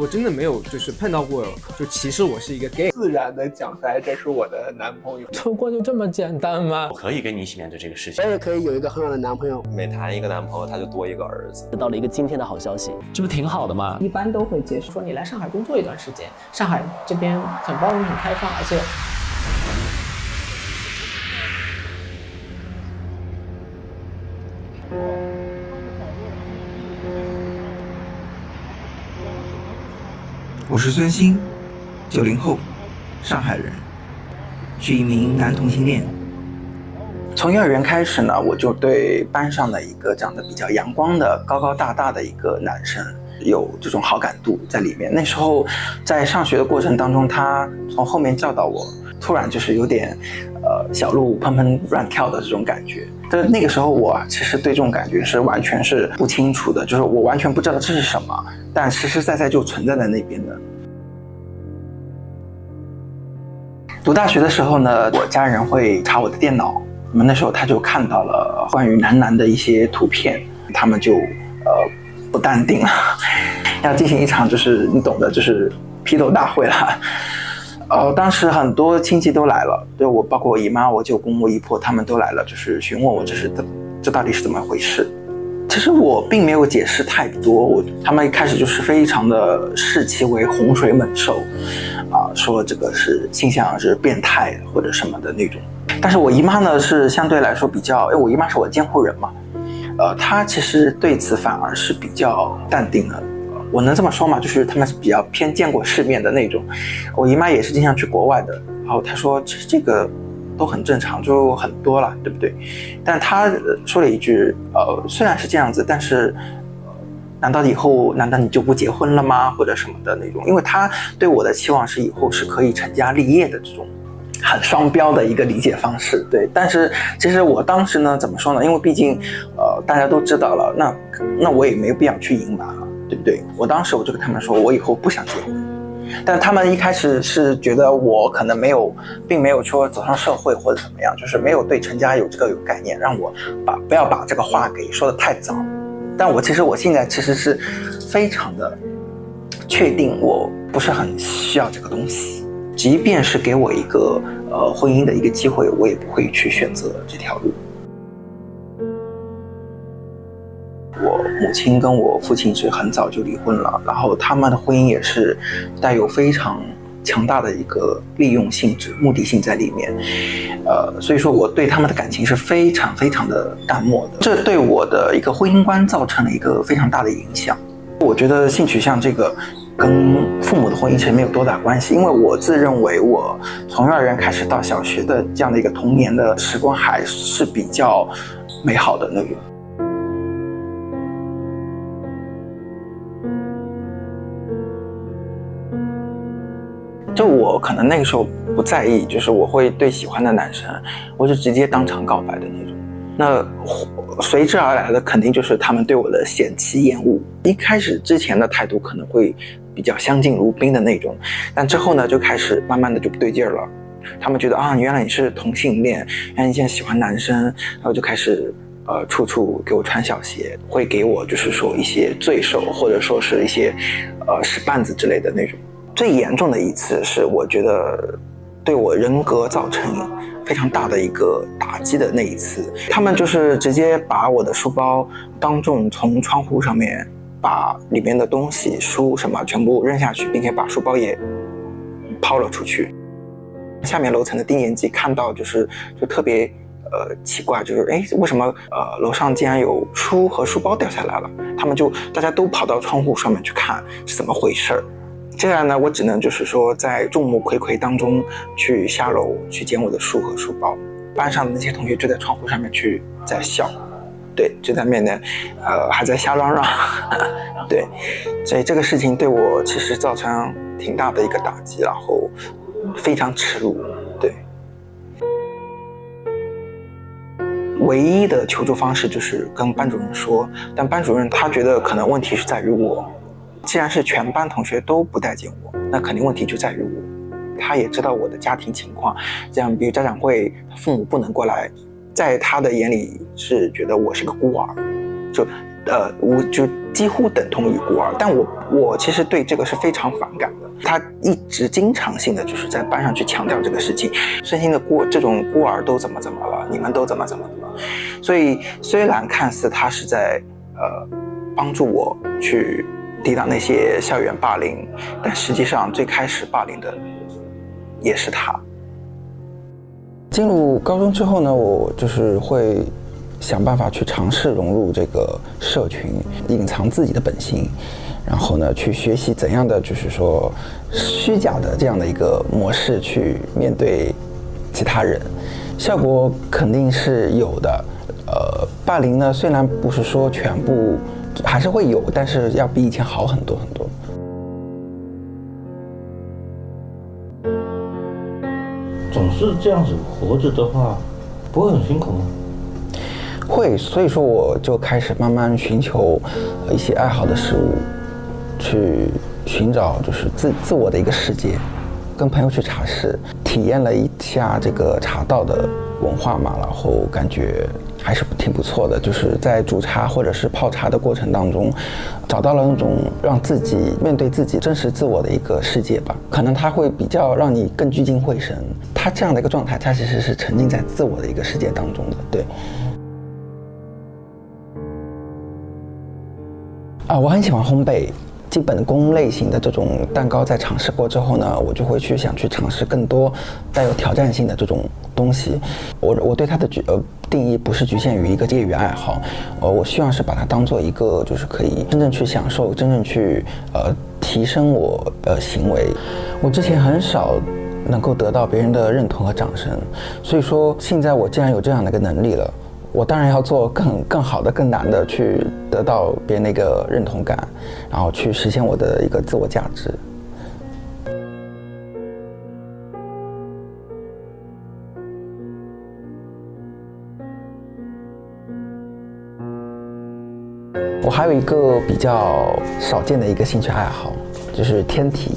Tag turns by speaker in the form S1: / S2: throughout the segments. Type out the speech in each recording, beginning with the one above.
S1: 我真的没有就是碰到过就歧视我是一个 gay，
S2: 自然的讲出来这是我的男朋友。
S3: 出国就这么简单吗？
S4: 我可以跟你一起面对这个事情。
S5: 我也可以有一个很好的男朋友。
S6: 每谈一个男朋友他就多一个儿子。
S5: 得到了一个惊天的好消息，
S3: 这不挺好的吗？
S7: 一般都会接受。
S8: 说你来上海工作一段时间，上海这边很包容很开放，而且
S9: 我是孙鑫，90后，上海人，是一名男同性恋。从幼儿园开始呢，我就对班上的一个长得比较阳光的、高高大大的一个男生有这种好感度在里面。那时候在上学的过程当中，他从后面叫到我，突然就是有点小鹿砰砰乱跳的这种感觉。但是那个时候我其实对这种感觉是完全是不清楚的，就是我完全不知道这是什么，但实实在在就存在在那边的。读大学的时候呢，我家人会查我的电脑，那么那时候他就看到了关于男的一些图片，他们就不淡定了，要进行一场就是你懂的，就是批斗大会了。当时很多亲戚都来了，对我包括我姨妈、我舅公、我姨婆他们都来了，就是询问我这到底是怎么回事。其实我并没有解释太多，他们一开始就是非常的视其为洪水猛兽，说这个是性向是变态或者什么的那种。但是我姨妈呢是相对来说比较，因为我姨妈是我监护人嘛，她其实对此反而是比较淡定的。我能这么说吗？就是他们是比较偏见过世面的那种。我姨妈也是经常去国外的，然后她说其实这个都很正常，就很多了，对不对？但她说了一句，虽然是这样子，但是难道你就不结婚了吗？或者什么的那种？因为她对我的期望是以后是可以成家立业的这种很双标的一个理解方式，对。但是其实我当时呢，怎么说呢？因为毕竟大家都知道了，那我也没有必要去隐瞒了，对不对？我当时我就跟他们说，我以后不想结婚。但他们一开始是觉得我可能并没有说走上社会或者怎么样，就是没有对成家有概念，让我不要把这个话给说得太早。但我现在其实是非常的确定，我不是很需要这个东西。即便是给我一个婚姻的一个机会，我也不会去选择这条路。我母亲跟我父亲是很早就离婚了，然后他们的婚姻也是带有非常强大的一个利用性质、目的性在里面，所以说我对他们的感情是非常非常的淡漠的，这对我的一个婚姻观造成了一个非常大的影响。我觉得性取向这个跟父母的婚姻其实没有多大关系，因为我自认为我从幼儿园开始到小学的这样的一个童年的时光还是比较美好的那种。就我可能那个时候不在意，就是我会对喜欢的男生，我就直接当场告白的那种。那随之而来的肯定就是他们对我的嫌弃厌恶。一开始之前的态度可能会比较相敬如宾的那种，但之后呢就开始慢慢的就不对劲了。他们觉得原来你是同性恋，原来你现在喜欢男生，然后就开始处处给我穿小鞋，会给我就是说一些罪受，或者说是一些使绊子之类的那种。最严重的一次是我觉得对我人格造成非常大的一个打击的那一次，他们就是直接把我的书包当众从窗户上面把里面的东西书什么全部扔下去，并且把书包也抛了出去。下面楼层的低年级看到就特别奇怪，就是为什么楼上竟然有书和书包掉下来了，他们就大家都跑到窗户上面去看是怎么回事。这样呢，我只能就是说在众目睽睽当中去下楼去捡我的书和书包，班上的那些同学就在窗户上面在笑，对，就在面前还在瞎嚷嚷对，所以这个事情对我其实造成挺大的一个打击，然后非常耻辱。对，唯一的求助方式就是跟班主任说，但班主任他觉得可能问题是在于我，既然是全班同学都不待见我，那肯定问题就在于我。他也知道我的家庭情况，这样比如家长会父母不能过来，在他的眼里是觉得我是个孤儿，就几乎等同于孤儿。但我其实对这个是非常反感的。他一直经常性的就是在班上去强调这个事情，身心的这种孤儿都怎么了，你们都怎么了。所以虽然看似他是在帮助我去抵挡那些校园霸凌，但实际上最开始霸凌的也是他。进入高中之后呢，我就是会想办法去尝试融入这个社群，隐藏自己的本性，然后呢去学习怎样的就是说虚假的这样的一个模式去面对其他人，效果肯定是有的。霸凌呢虽然不是说全部还是会有，但是要比以前好很多很多。
S4: 总是这样子活着的话，不会很辛苦吗？
S9: 会，所以说我就开始慢慢寻求一些爱好的事物，去寻找就是自我的一个世界，跟朋友去茶室体验了一下这个茶道的文化嘛，然后感觉还是挺不错的，就是在煮茶或者是泡茶的过程当中，找到了那种让自己面对自己真实自我的一个世界吧。可能它会比较让你更聚精会神，它这样的一个状态，它其实是沉浸在自我的一个世界当中的。对。我很喜欢烘焙，基本功类型的这种蛋糕在尝试过之后呢，我就会想去尝试更多带有挑战性的这种东西。我对它的定义不是局限于一个业余爱好，我希望是把它当做一个就是可以真正去享受，真正去提升我行为。我之前很少能够得到别人的认同和掌声，所以说现在我既然有这样的一个能力了，我当然要做更好的、更难的，去得到别人的一个认同感，然后去实现我的一个自我价值。我还有一个比较少见的一个兴趣爱好，就是天体，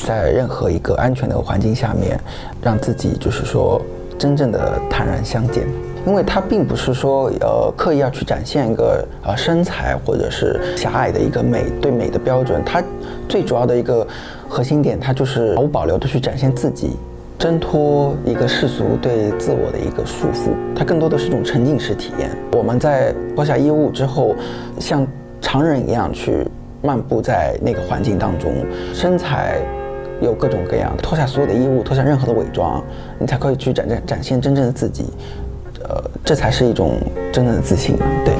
S9: 在任何一个安全的环境下面，让自己就是说真正的坦然相见。因为它并不是说刻意要去展现一个身材或者是狭隘的一个对美的标准，它最主要的一个核心点，它就是毫无保留的去展现自己，挣脱一个世俗对自我的一个束缚，它更多的是一种沉浸式体验。我们在脱下衣物之后，像常人一样去漫步在那个环境当中，身材有各种各样，脱下所有的衣物，脱下任何的伪装，你才可以去展现真正的自己。这才是一种真正的自信，对。